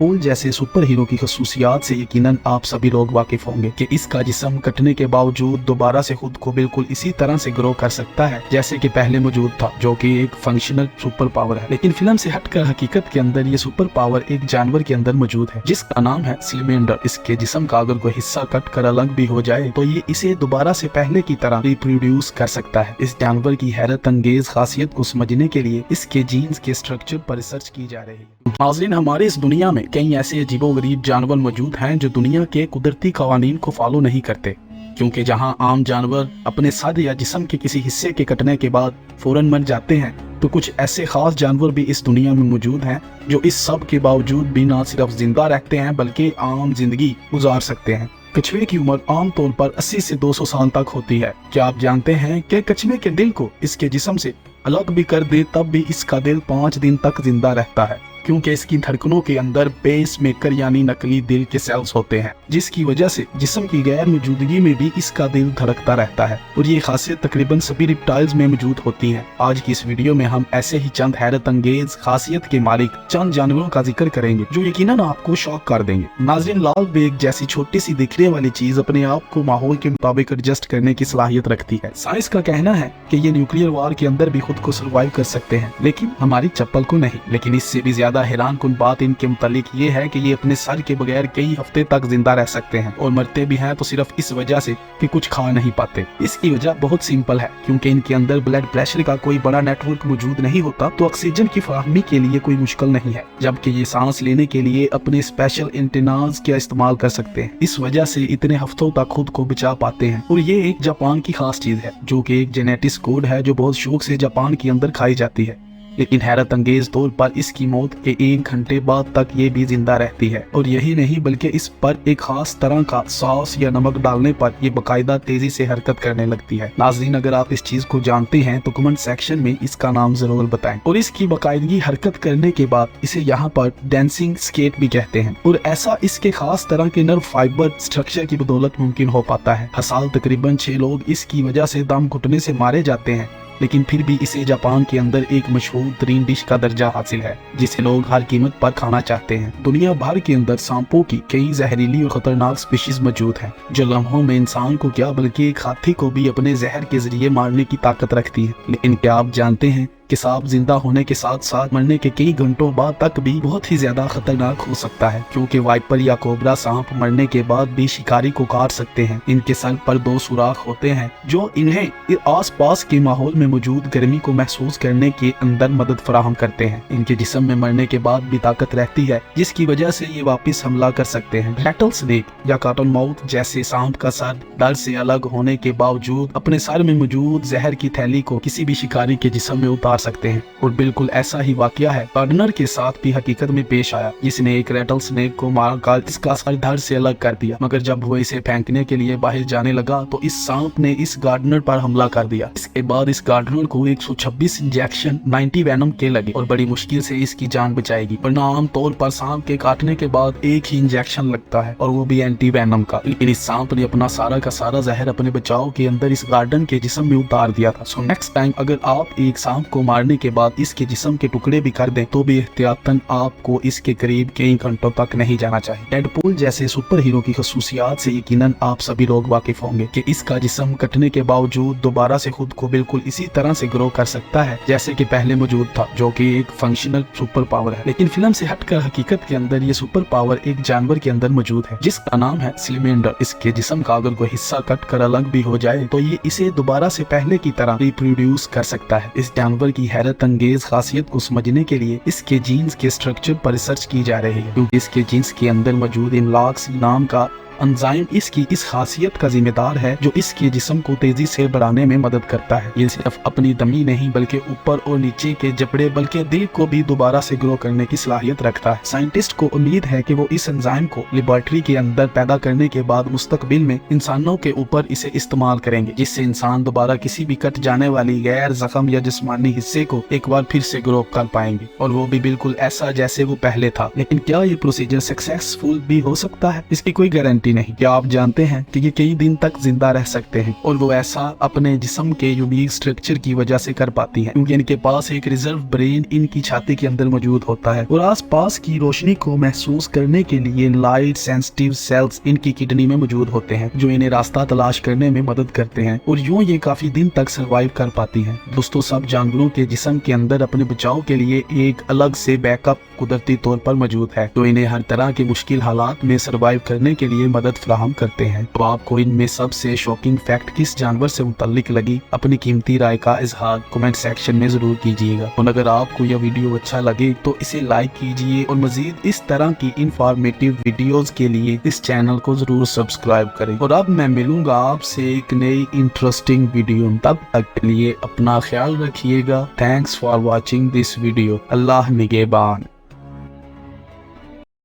Deadpool जैसे super hero की खसूसियात से यकीनन आप सभी लोग वाकिफ होंगे कि इसका जिस्म कटने के बावजूद दोबारा से खुद को बिल्कुल इसी तरह से ग्रो कर सकता है जैसे कि पहले मौजूद था, जो कि एक फंक्शनल सुपर पावर है। लेकिन फिल्म से हटकर हकीकत के अंदर ये सुपर पावर एक जानवर के अंदर मौजूद है जिसका नाम है स्लेमेंडर। इसके जिस्म का अगर कोई हिस्सा कट कर अलग भी हो जाए तो ये इसे दोबारा से पहले की तरह रिप्रोड्यूस कर सकता है। इस जानवर की हैरत अंगेज खासियत को समझने के लिए इसके जीन्स के स्ट्रक्चर पर रिसर्च की जा रही है। नाज़रीन, हमारे इस दुनिया में कई ऐसे अजीबोगरीब जानवर मौजूद हैं जो दुनिया के कुदरती कवानीन को फॉलो नहीं करते, क्योंकि जहां आम जानवर अपने सर या जिस्म के किसी हिस्से के कटने के बाद फौरन मर जाते हैं, तो कुछ ऐसे खास जानवर भी इस दुनिया में मौजूद हैं जो इस सब के बावजूद भी न सिर्फ जिंदा रहते हैं बल्कि आम जिंदगी गुजार सकते हैं। कछुए की उम्र आमतौर पर 80 से 200 साल तक होती है। क्या आप जानते हैं कि कछुए के दिल को इसके जिस्म से अलग भी कर दे तब भी इसका दिल 5 दिन तक जिंदा रहता है, क्योंकि इसकी धड़कनों के अंदर पेस मेकर यानी नकली दिल के सेल्स होते हैं, जिसकी वजह से जिस्म की गैर मौजूदगी में भी इसका दिल धड़कता रहता है। और ये खासियत तकरीबन सभी रिप्टाइल्स में मौजूद होती है। आज की इस वीडियो में हम ऐसे ही चंद हैरत अंगेज खासियत के मालिक चंद जानवरों का जिक्र करेंगे जो यकीनन आपको शॉक कर देंगे। नाज़रीन, लाल बेग जैसी छोटी सी दिखने वाली चीज अपने आप को माहौल के मुताबिक एडजस्ट करने की सलाहियत रखती है। साइंस का कहना है कि ये न्यूक्लियर वार के अंदर भी खुद को सर्वाइव कर सकते हैं, लेकिन हमारी चप्पल को नहीं। लेकिन इससे भी ज्यादा हैरान कुन बात इनके मुतालिक ये है कि ये अपने सर के बगैर कई हफ्ते तक जिंदा रह सकते हैं, और मरते भी हैं तो सिर्फ इस वजह से कि कुछ खा नहीं पाते। इसकी वजह बहुत सिंपल है, क्योंकि इनके अंदर ब्लड प्रेशर का कोई बड़ा नेटवर्क मौजूद नहीं होता, तो ऑक्सीजन की फराहमी के लिए कोई मुश्किल नहीं है, जबकि ये सांस लेने के लिए अपने स्पेशल एंटेनाज का इस्तेमाल कर सकते हैं। इस वजह से इतने हफ्तों तक खुद को बचा पाते हैं। और ये एक जापान की खास चीज है, जो कि एक जेनेटिक्स कोड है जो बहुत शौक से जापान के अंदर खाई जाती है। लेकिन हैरत अंगेज तौर पर इसकी मौत के 1 घंटे बाद तक ये भी जिंदा रहती है। और यही नहीं बल्कि इस पर एक खास तरह का सॉस या नमक डालने पर ये बाकायदा तेजी से हरकत करने लगती है। नाज़रीन, अगर आप इस चीज को जानते हैं तो कमेंट सेक्शन में इसका नाम जरूर बताएं। और इसकी बाकायदगी हरकत करने के बाद इसे यहाँ पर डांसिंग स्केट भी कहते हैं, और ऐसा इसके खास तरह के नर्व फाइबर स्ट्रक्चर की बदौलत मुमकिन हो पाता है। हर साल तकरीबन 6 लोग इसकी वजह से दम घुटने से मारे जाते हैं, लेकिन फिर भी इसे जापान के अंदर एक मशहूर तरीन डिश का दर्जा हासिल है, जिसे लोग हर कीमत पर खाना चाहते हैं। दुनिया भर के अंदर सांपों की कई जहरीली और खतरनाक स्पीशीज मौजूद हैं, जो लम्हों में इंसान को क्या बल्कि एक हाथी को भी अपने जहर के जरिए मारने की ताकत रखती है। लेकिन क्या आप जानते हैं कि सांप जिंदा होने के साथ साथ मरने के कई घंटों बाद तक भी बहुत ही ज्यादा खतरनाक हो सकता है, क्योंकि वाइपर या कोबरा सांप मरने के बाद भी शिकारी को काट सकते हैं। इनके सर पर 2 सुराख होते हैं जो इन्हें आसपास के माहौल में मौजूद गर्मी को महसूस करने के अंदर मदद फराहम करते हैं। इनके जिस्म में मरने के बाद भी ताकत रहती है, जिसकी वजह से ये वापस हमला कर सकते हैं। रैटल स्नेक या कॉटन माउथ जैसे सांप का सर डर से अलग होने के बावजूद अपने सर में मौजूद जहर की थैली को किसी भी शिकारी के जिस्म में उतार सकते हैं। और बिल्कुल ऐसा ही वाकया है गार्डनर के साथ भी हकीकत में पेश आया, जिसने एक रैटल स्नेक को मारकर इसका सर धड़ से अलग कर दिया, मगर जब वो इसे फेंकने के लिए बाहर जाने लगा तो इस सांप ने इस गार्डनर पर हमला कर दिया। इसके बाद इस गार्डनर को 126 इंजेक्शन 90 वेनम के लगे, और बड़ी मुश्किल से इसकी जान बचाएगी, वरना आम तौर पर सांप के काटने के बाद एक ही इंजेक्शन लगता है, और वो भी एंटी वेनम का। लेकिन इस सांप ने अपना सारा का सारा जहर अपने बचाव के अंदर इस गार्डन के जिस्म में उतार दिया था। सो नेक्स्ट टाइम अगर आप एक सांप को मारने के बाद इसके जिस्म के टुकड़े भी कर दें तो भी एहतियातन आपको इसके करीब कई घंटों तक नहीं जाना चाहिए। डेडपूल जैसे सुपर हीरो की खसूसियात से यकीनन आप सभी लोग वाकिफ होंगे कि इसका जिस्म कटने के बावजूद दोबारा से खुद को बिल्कुल इसी तरह से ग्रो कर सकता है जैसे कि पहले मौजूद था, जो कि एक फंक्शनल सुपर पावर है। लेकिन फिल्म से हटकर हकीकत के अंदर ये सुपर पावर एक जानवर के अंदर मौजूद है जिसका नाम है स्लेमेंडर। इसके जिस्म का अगर कोई हिस्सा कट कर अलग भी हो जाए तो ये इसे दोबारा से पहले की तरह रिप्रोड्यूस कर सकता है। इस जानवर की हैरत अंगेज खासियत को समझने के लिए इसके जीन्स के स्ट्रक्चर पर रिसर्च की जा रही है, क्योंकि इसके जीन्स के अंदर मौजूद इमलाक्स नाम का एंजाइम इसकी इस खासियत का जिम्मेदार है जो इसके जिस्म को तेजी से बढ़ाने में मदद करता है। ये सिर्फ अपनी दमी नहीं बल्कि ऊपर और नीचे के जबड़े बल्कि दिल को भी दोबारा से ग्रो करने की सलाहियत रखता है। साइंटिस्ट को उम्मीद है कि वो इस एंजाइम को लेबोरेटरी के अंदर पैदा करने के बाद मुस्तकबिल में इंसानों के ऊपर इसे इस्तेमाल करेंगे, जिससे इंसान दोबारा किसी भी कट जाने वाली गैर जख्म या जिस्मानी हिस्से को एक बार फिर से ग्रो कर पाएंगे, और वो भी बिल्कुल ऐसा जैसे वो पहले था। लेकिन क्या ये प्रोसीजर सक्सेसफुल भी हो सकता है? इसकी कोई गारंटी छोटी नहीं। क्या आप जानते हैं कि ये कई दिन तक जिंदा रह सकते हैं और वो ऐसा अपने जिस्म के यूनिक स्ट्रक्चर की वजह से कर पाती हैं, क्योंकि इनके पास एक रिजर्व ब्रेन इनकी छाती के अंदर मौजूद होता है और आसपास की रोशनी को महसूस करने के लिए लाइट सेंसिटिव सेल्स इनकी किडनी में मौजूद होते हैं, जो इन्हें रास्ता तलाश करने में मदद करते हैं और यूं ये काफी दिन तक सरवाइव कर पाती हैं। दोस्तों, सब जानवरों के जिस्म के अंदर अपने बचाव के लिए एक अलग से बैकअप कुदरती तौर पर मौजूद है, जो इन्हें हर तरह के मुश्किल हालात में सरवाइव करने के लिए मदद फराहम करते हैं। तो आपको इनमें सबसे शॉकिंग फैक्ट किस जानवर से मुतल्लिक लगी, अपनी कीमती राय का इजहार कमेंट सेक्शन में जरूर कीजिएगा। और अगर आपको यह वीडियो अच्छा लगे तो इसे लाइक कीजिए और मजीद इस तरह की इंफॉर्मेटिव वीडियोस के लिए इस चैनल को जरूर सब्सक्राइब करें। और अब मैं मिलूंगा आपसे एक नई इंटरेस्टिंग वीडियो, तब तक के लिए अपना ख्याल रखिएगा। Thanks for watching this video. Allah निगहबान।